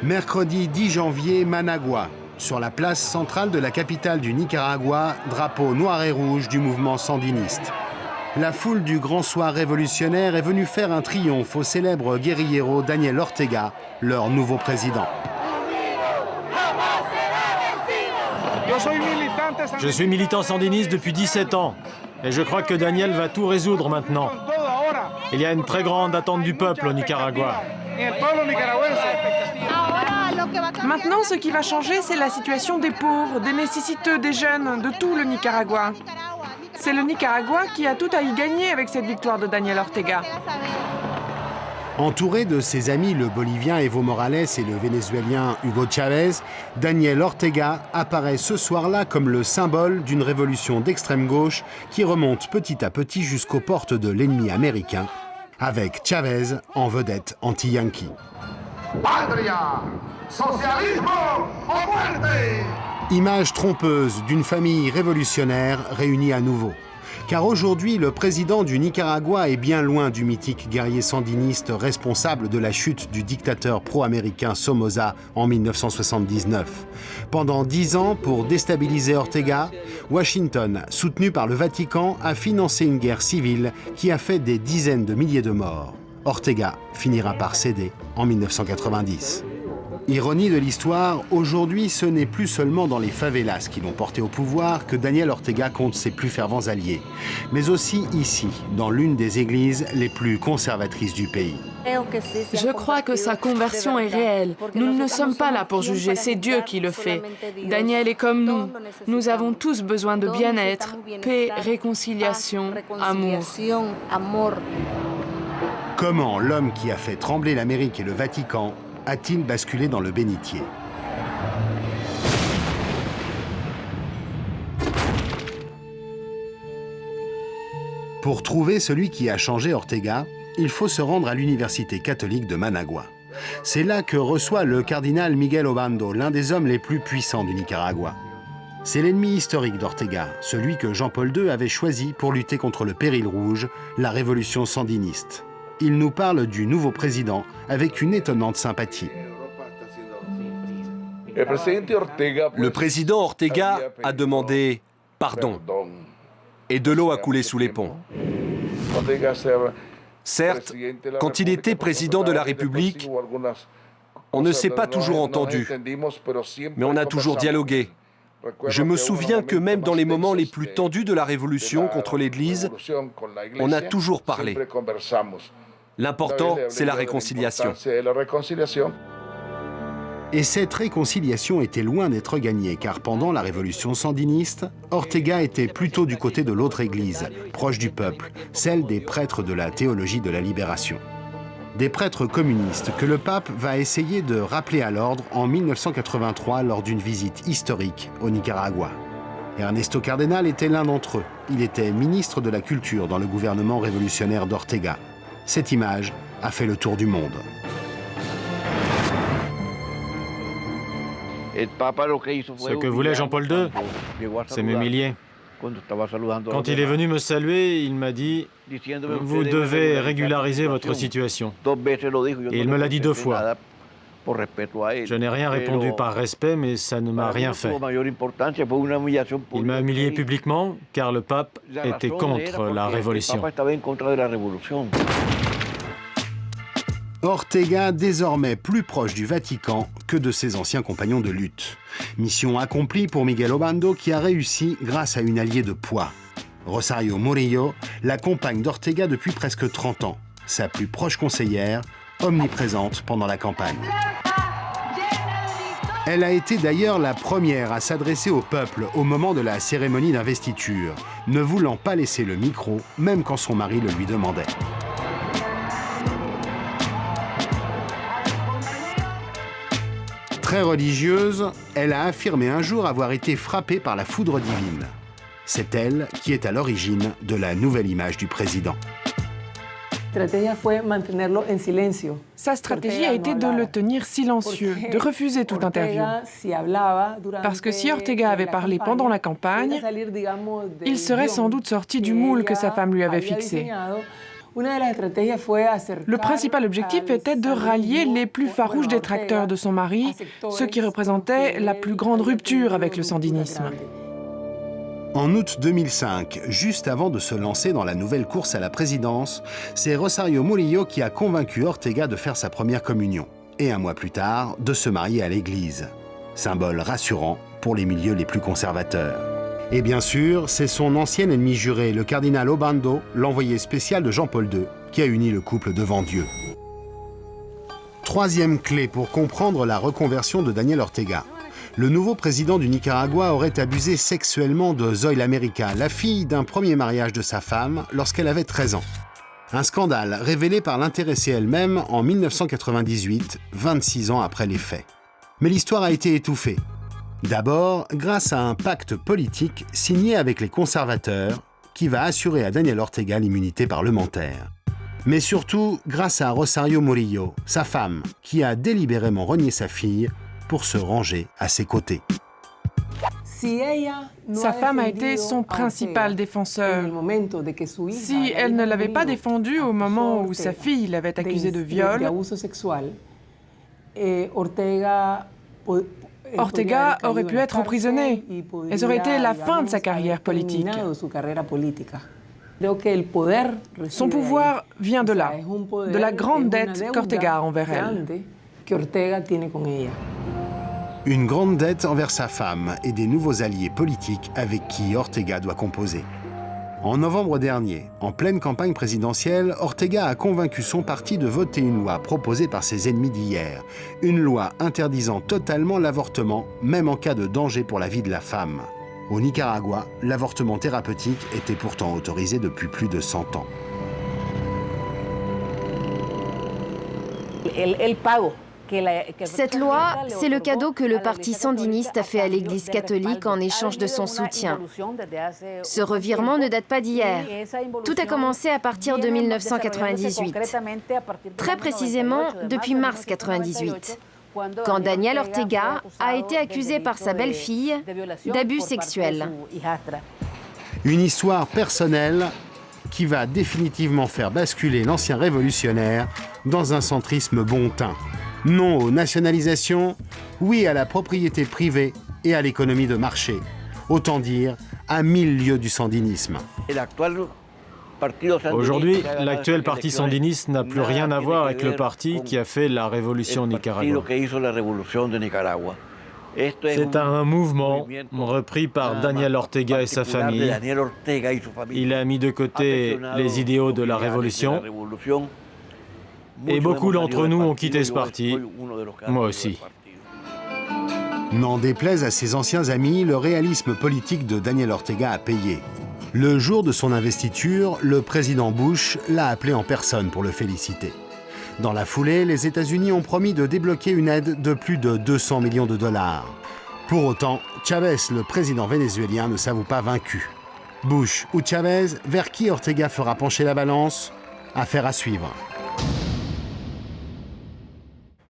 Mercredi 10 janvier, Managua. Sur la place centrale de la capitale du Nicaragua, drapeau noir et rouge du mouvement sandiniste. La foule du grand soir révolutionnaire est venue faire un triomphe au célèbre guérillero Daniel Ortega, leur nouveau président. Je suis militant sandiniste depuis 17 ans et je crois que Daniel va tout résoudre maintenant. Il y a une très grande attente du peuple au Nicaragua. Maintenant, ce qui va changer, c'est la situation des pauvres, des nécessiteux, des jeunes, de tout le Nicaragua. C'est le Nicaragua qui a tout à y gagner avec cette victoire de Daniel Ortega. Entouré de ses amis, le Bolivien Evo Morales et le Vénézuélien Hugo Chavez, Daniel Ortega apparaît ce soir-là comme le symbole d'une révolution d'extrême gauche qui remonte petit à petit jusqu'aux portes de l'ennemi américain, avec Chavez en vedette anti-yankee. Patria, socialismo o muerte! Image trompeuse d'une famille révolutionnaire réunie à nouveau. Car aujourd'hui, le président du Nicaragua est bien loin du mythique guerrier sandiniste responsable de la chute du dictateur pro-américain Somoza en 1979. Pendant 10 ans, pour déstabiliser Ortega, Washington, soutenu par le Vatican, a financé une guerre civile qui a fait des dizaines de milliers de morts. Ortega finira par céder en 1990. Ironie de l'histoire, aujourd'hui, ce n'est plus seulement dans les favelas qui l'ont porté au pouvoir que Daniel Ortega compte ses plus fervents alliés, mais aussi ici, dans l'une des églises les plus conservatrices du pays. Je crois que sa conversion est réelle. Nous ne sommes pas là pour juger, c'est Dieu qui le fait. Daniel est comme nous. Nous avons tous besoin de bien-être, paix, réconciliation, amour. Comment l'homme qui a fait trembler l'Amérique et le Vatican a-t-il basculé dans le bénitier? Pour trouver celui qui a changé Ortega, il faut se rendre à l'université catholique de Managua. C'est là que reçoit le cardinal Miguel Obando, l'un des hommes les plus puissants du Nicaragua. C'est l'ennemi historique d'Ortega, celui que Jean-Paul II avait choisi pour lutter contre le péril rouge, la révolution sandiniste. Il nous parle du nouveau président avec une étonnante sympathie. Le président Ortega a demandé pardon et de l'eau a coulé sous les ponts. Certes, quand il était président de la République, on ne s'est pas toujours entendu, mais on a toujours dialogué. Je me souviens que même dans les moments les plus tendus de la Révolution contre l'Église, on a toujours parlé. L'important, c'est la réconciliation. Et cette réconciliation était loin d'être gagnée, car pendant la révolution sandiniste, Ortega était plutôt du côté de l'autre église, proche du peuple, celle des prêtres de la théologie de la libération. Des prêtres communistes que le pape va essayer de rappeler à l'ordre en 1983 lors d'une visite historique au Nicaragua. Ernesto Cardenal était l'un d'entre eux. Il était ministre de la Culture dans le gouvernement révolutionnaire d'Ortega. Cette image a fait le tour du monde. Ce que voulait Jean-Paul II, c'est m'humilier. Quand il est venu me saluer, il m'a dit « Vous devez régulariser votre situation ». Et il me l'a dit 2 fois. Je n'ai rien répondu par respect, mais ça ne m'a rien fait. Il m'a humilié publiquement, car le pape était contre la révolution. Ortega, désormais plus proche du Vatican que de ses anciens compagnons de lutte. Mission accomplie pour Miguel Obando qui a réussi grâce à une alliée de poids. Rosario Murillo l'accompagne d'Ortega depuis presque 30 ans. Sa plus proche conseillère, omniprésente pendant la campagne. Elle a été d'ailleurs la première à s'adresser au peuple au moment de la cérémonie d'investiture, ne voulant pas laisser le micro, même quand son mari le lui demandait. Très religieuse, elle a affirmé un jour avoir été frappée par la foudre divine. C'est elle qui est à l'origine de la nouvelle image du président. Sa stratégie a été de le tenir silencieux, de refuser toute interview. Parce que si Ortega avait parlé pendant la campagne, il serait sans doute sorti du moule que sa femme lui avait fixé. Le principal objectif était de rallier les plus farouches détracteurs de son mari, ceux qui représentaient la plus grande rupture avec le sandinisme. En août 2005, juste avant de se lancer dans la nouvelle course à la présidence, c'est Rosario Murillo qui a convaincu Ortega de faire sa première communion. Et un mois plus tard, de se marier à l'église. Symbole rassurant pour les milieux les plus conservateurs. Et bien sûr, c'est son ancien ennemi juré, le cardinal Obando, l'envoyé spécial de Jean-Paul II, qui a uni le couple devant Dieu. Troisième clé pour comprendre la reconversion de Daniel Ortega. Le nouveau président du Nicaragua aurait abusé sexuellement de Zoila América, la fille d'un premier mariage de sa femme, lorsqu'elle avait 13 ans. Un scandale révélé par l'intéressée elle-même en 1998, 26 ans après les faits. Mais l'histoire a été étouffée. D'abord, grâce à un pacte politique signé avec les conservateurs qui va assurer à Daniel Ortega l'immunité parlementaire. Mais surtout, grâce à Rosario Murillo, sa femme, qui a délibérément renié sa fille pour se ranger à ses côtés. Sa femme a été son principal défenseur. Si elle ne l'avait pas défendu au moment où sa fille l'avait accusé de viol, Ortega aurait pu être emprisonné et ça aurait été la fin de sa carrière politique. Son pouvoir vient de là, de la grande dette qu'Ortega a envers elle. Une grande dette envers sa femme et des nouveaux alliés politiques avec qui Ortega doit composer. En novembre dernier, en pleine campagne présidentielle, Ortega a convaincu son parti de voter une loi proposée par ses ennemis d'hier. Une loi interdisant totalement l'avortement, même en cas de danger pour la vie de la femme. Au Nicaragua, l'avortement thérapeutique était pourtant autorisé depuis plus de 100 ans. Cette loi, c'est le cadeau que le parti sandiniste a fait à l'Église catholique en échange de son soutien. Ce revirement ne date pas d'hier. Tout a commencé à partir de 1998. Très précisément, depuis mars 1998, quand Daniel Ortega a été accusé par sa belle-fille d'abus sexuels. Une histoire personnelle qui va définitivement faire basculer l'ancien révolutionnaire dans un centrisme bon teint. Non aux nationalisations, oui à la propriété privée et à l'économie de marché. Autant dire, à 1000 lieues du sandinisme. Aujourd'hui, l'actuel parti sandiniste n'a plus rien à voir avec le parti qui a fait la révolution au Nicaragua. C'est un mouvement repris par Daniel Ortega et sa famille. Il a mis de côté les idéaux de la révolution. Et beaucoup d'entre nous ont quitté ce parti, moi aussi. N'en déplaise à ses anciens amis, le réalisme politique de Daniel Ortega a payé. Le jour de son investiture, le président Bush l'a appelé en personne pour le féliciter. Dans la foulée, les États-Unis ont promis de débloquer une aide de plus de 200 millions de dollars. Pour autant, Chavez, le président vénézuélien, ne s'avoue pas vaincu. Bush ou Chavez, vers qui Ortega fera pencher la balance ? Affaire à suivre.